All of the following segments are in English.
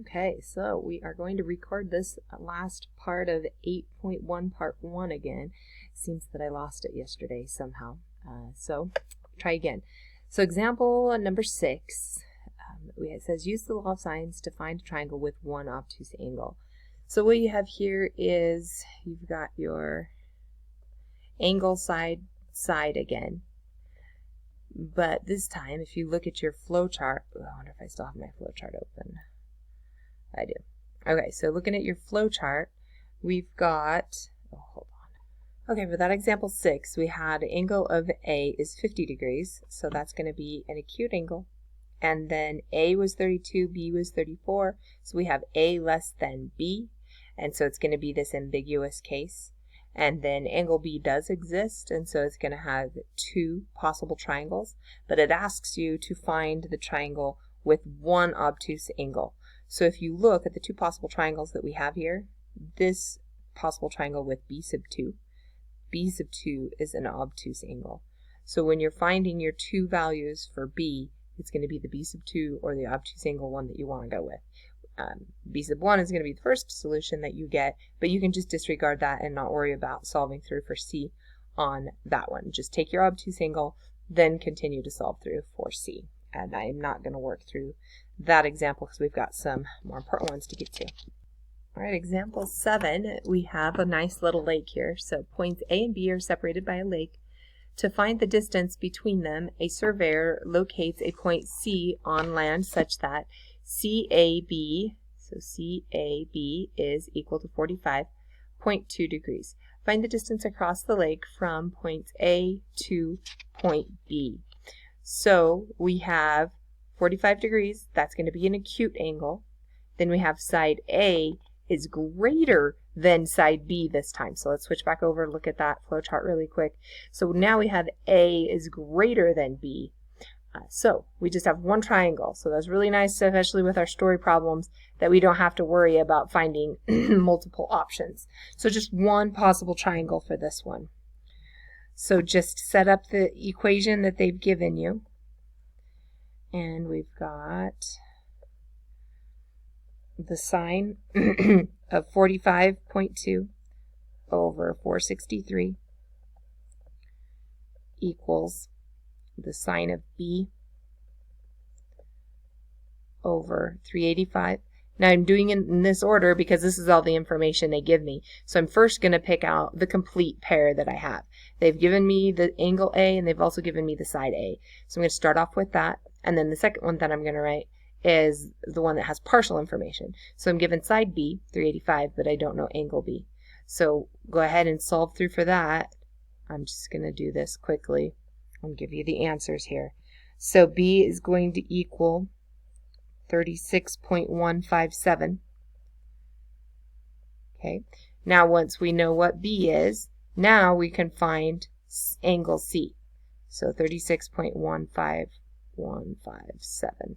Okay, so we are going to record this last part of 8.1 part 1 again. Seems that I lost it yesterday somehow. So try again. So example number 6, it says use the law of sines to find a triangle with one obtuse angle. So what you have here is you've got your angle side again. But this time, if you look at your flow chart, I wonder if I still have my flow chart open. I do. Okay, so looking at your flow chart, we've got, hold on. Okay, for that example 6, we had angle of A is 50 degrees, so that's going to be an acute angle. And then A was 32, B was 34, so we have A less than B, and so it's going to be this ambiguous case. And then angle B does exist, and so it's going to have 2 possible triangles, but it asks you to find the triangle with one obtuse angle. So if you look at the 2 possible triangles that we have here, this possible triangle with B sub 2 is an obtuse angle. So when you're finding your 2 values for B, it's going to be the B sub 2 or the obtuse angle one that you want to go with. B sub 1 is going to be the first solution that you get, but you can just disregard that and not worry about solving through for C on that one. Just take your obtuse angle, then continue to solve through for C. And I'm not going to work through that example because we've got some more important ones to get to. All right, example 7, we have a nice little lake here. So points A and B are separated by a lake. To find the distance between them, a surveyor locates a point C on land such that CAB, so CAB is equal to 45.2 degrees. Find the distance across the lake from point A to point B. So we have 45 degrees, that's going to be an acute angle. Then we have side A is greater than side B this time. So let's switch back over and look at that flow chart really quick. So now we have A is greater than B. So we just have one triangle. So that's really nice, especially with our story problems, that we don't have to worry about finding multiple options. So just one possible triangle for this one. So just set up the equation that they've given you. And we've got the sine of 45.2 over 463 equals the sine of B over 385. Now I'm doing it in this order because this is all the information they give me. So I'm first going to pick out the complete pair that I have. They've given me the angle A and they've also given me the side A. So I'm going to start off with that. And then the second one that I'm going to write is the one that has partial information. So I'm given side B, 385, but I don't know angle B. So go ahead and solve through for that. I'm just going to do this quickly. I'll give you the answers here. So B is going to equal 36.157. Okay, now once we know what B is, now we can find angle C. So 36.15157.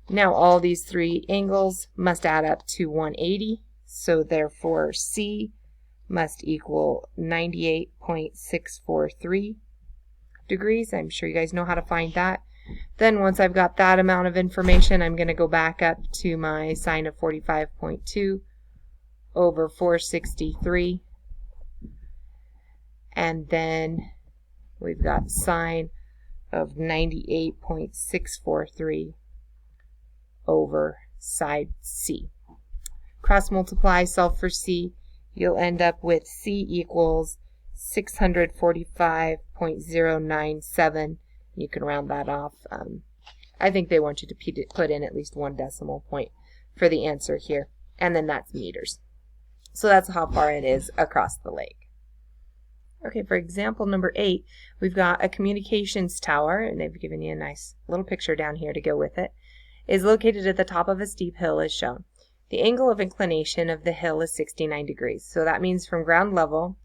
Now all these 3 angles must add up to 180, so therefore C must equal 98.643 degrees. I'm sure you guys know how to find that. Then once I've got that amount of information, I'm going to go back up to my sine of 45.2 over 463. And then we've got sine of 98.643 over side C. Cross multiply, solve for C. You'll end up with C equals 645.097. You can round that off. I think they want you to put in at least 1 decimal point for the answer here. And then that's meters. So that's how far it is across the lake. Okay, for example number 8, we've got a communications tower, and they've given you a nice little picture down here to go with it. Is located at the top of a steep hill as shown. The angle of inclination of the hill is 69 degrees. So that means from ground level,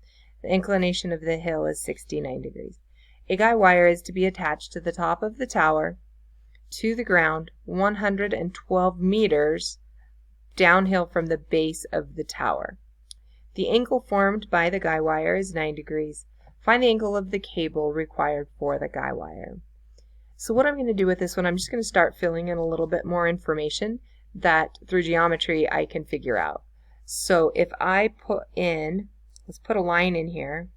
the inclination of the hill is 69 degrees. A guy wire is to be attached to the top of the tower to the ground 112 meters downhill from the base of the tower. The angle formed by the guy wire is 9 degrees. Find the angle of the cable required for the guy wire. So what I'm going to do with this one, I'm just going to start filling in a little bit more information that through geometry I can figure out. So if I put in, let's put a line in here,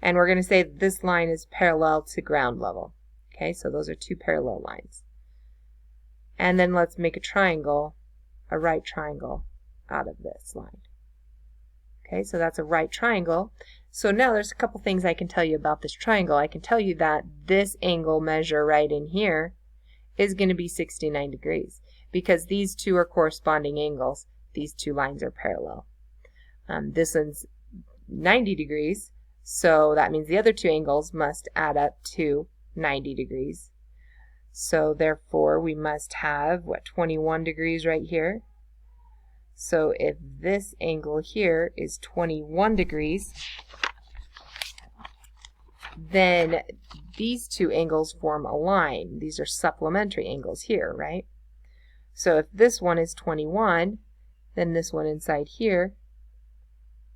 and we're going to say that this line is parallel to ground level. Okay, so those are two parallel lines. And then let's make a triangle, a right triangle out of this line. Okay, so that's a right triangle. So now there's a couple things I can tell you about this triangle. I can tell you that this angle measure right in here is going to be 69 degrees because these two are corresponding angles. These two lines are parallel. This one's 90 degrees, so that means the other two angles must add up to 90 degrees. So therefore we must have, what, 21 degrees right here. So if this angle here is 21 degrees, then these two angles form a line. These are supplementary angles here, right? So if this one is 21, then this one inside here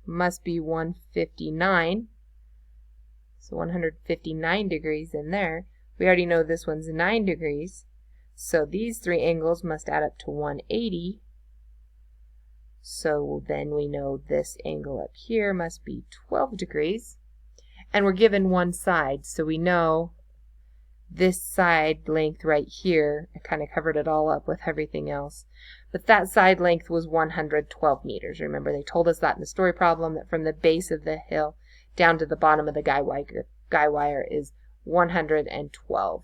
must be 159. So 159 degrees in there. We already know this one's 9 degrees. So these three angles must add up to 180. So then we know this angle up here must be 12 degrees. And we're given one side, so we know this side length right here, I kind of covered it all up with everything else, but that side length was 112 meters. Remember, they told us that in the story problem, that from the base of the hill down to the bottom of the guy wire is 112.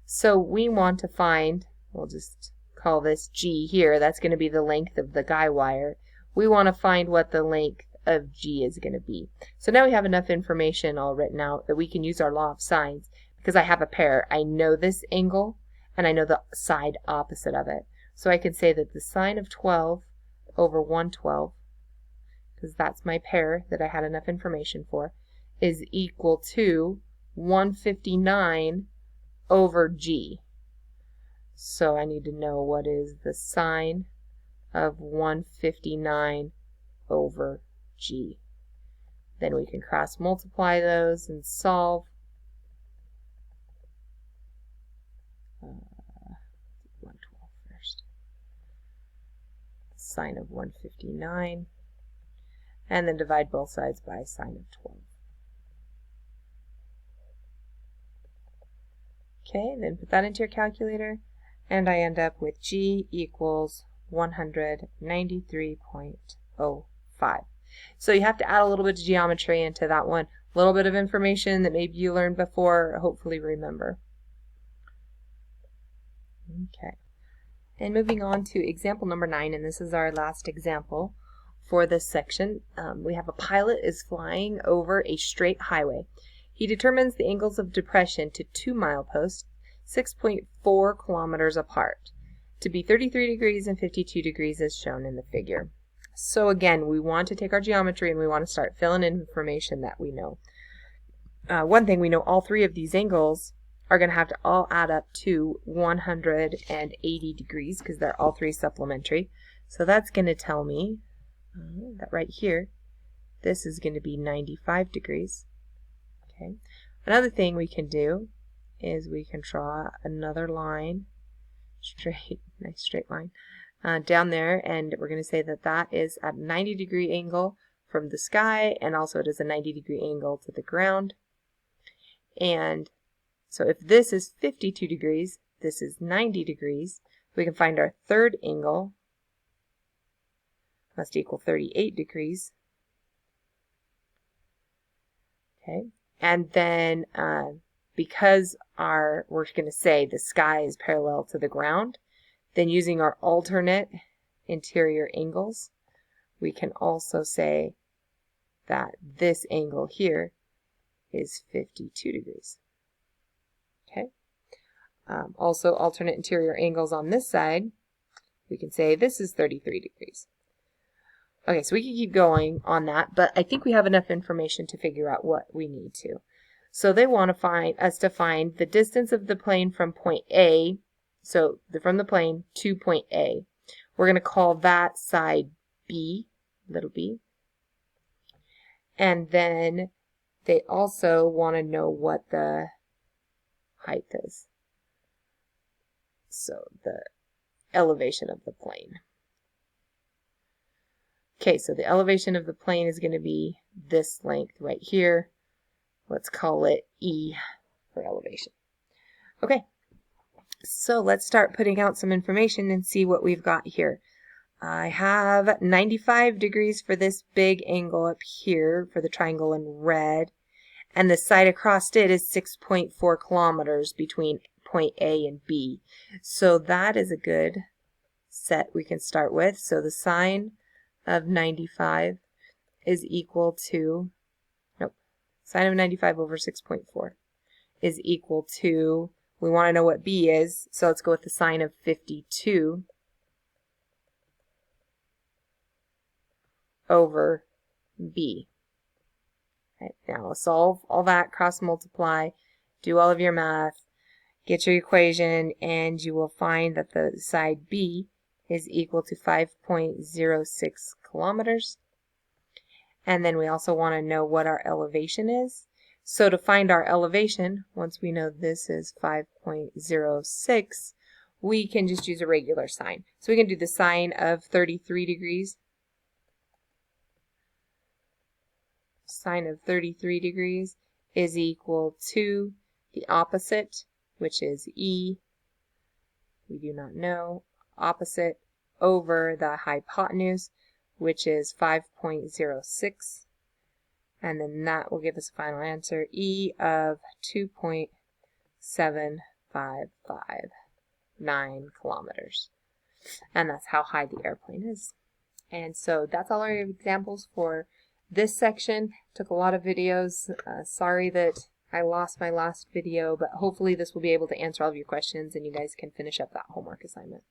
So we want to find, we'll just call this G here, that's going to be the length of the guy wire. We want to find what the length of G is going to be. So now we have enough information all written out that we can use our law of sines because I have a pair. I know this angle and I know the side opposite of it. So I can say that the sine of 12 over 112, because that's my pair that I had enough information for, is equal to 159 over G. So I need to know what is the sine of 159 over G. Then we can cross multiply those and solve. 112 first. Sine of 159. And then divide both sides by sine of 12. Okay, then put that into your calculator, and I end up with G equals 193.05. So you have to add a little bit of geometry into that one, a little bit of information that maybe you learned before, hopefully remember. Okay, and moving on to example number 9, and this is our last example for this section. We have a pilot is flying over a straight highway. He determines the angles of depression to 2 mileposts, 6.4 kilometers apart, to be 33 degrees and 52 degrees as shown in the figure. So again, we want to take our geometry and we want to start filling in information that we know. One thing we know, all three of these angles are going to have to all add up to 180 degrees because they're all three supplementary. So that's going to tell me that right here, this is going to be 95 degrees. Okay. Another thing we can do is we can draw another line, nice straight line, down there, and we're going to say that that is at a 90-degree angle from the sky, and also it is a 90-degree angle to the ground. And so if this is 52 degrees, this is 90 degrees, we can find our third angle must equal 38 degrees. Okay, and then because we're going to say the sky is parallel to the ground, then using our alternate interior angles, we can also say that this angle here is 52 degrees. Okay. Also alternate interior angles on this side, we can say this is 33 degrees. Okay, so we can keep going on that, but I think we have enough information to figure out what we need to. So they want to find the distance of the plane from point A, so from the plane to point A. We're going to call that side B, little b. And then they also want to know what the height is. So elevation of the plane. Okay, so the elevation of the plane is going to be this length right here. Let's call it E for elevation. Okay, so let's start putting out some information and see what we've got here. I have 95 degrees for this big angle up here for the triangle in red, and the side across it is 6.4 kilometers between point A and B. So that is a good set we can start with. So the sine of 95 is equal to, sine of 95 over 6.4 is equal to, we want to know what B is, so let's go with the sine of 52 over B. Right, now solve all that, cross multiply, do all of your math, get your equation, and you will find that the side B is equal to 5.06 kilometers. And then we also want to know what our elevation is. So to find our elevation, once we know this is 5.06, we can just use a regular sine. So we can do the sine of 33 degrees. Sine of 33 degrees is equal to the opposite, which is E. We do not know. Opposite over the hypotenuse, which is 5.06. And then that will give us a final answer, E of 2.7559 kilometers. And that's how high the airplane is. And so that's all our examples for this section. Took a lot of videos. Sorry that I lost my last video, but hopefully this will be able to answer all of your questions and you guys can finish up that homework assignment.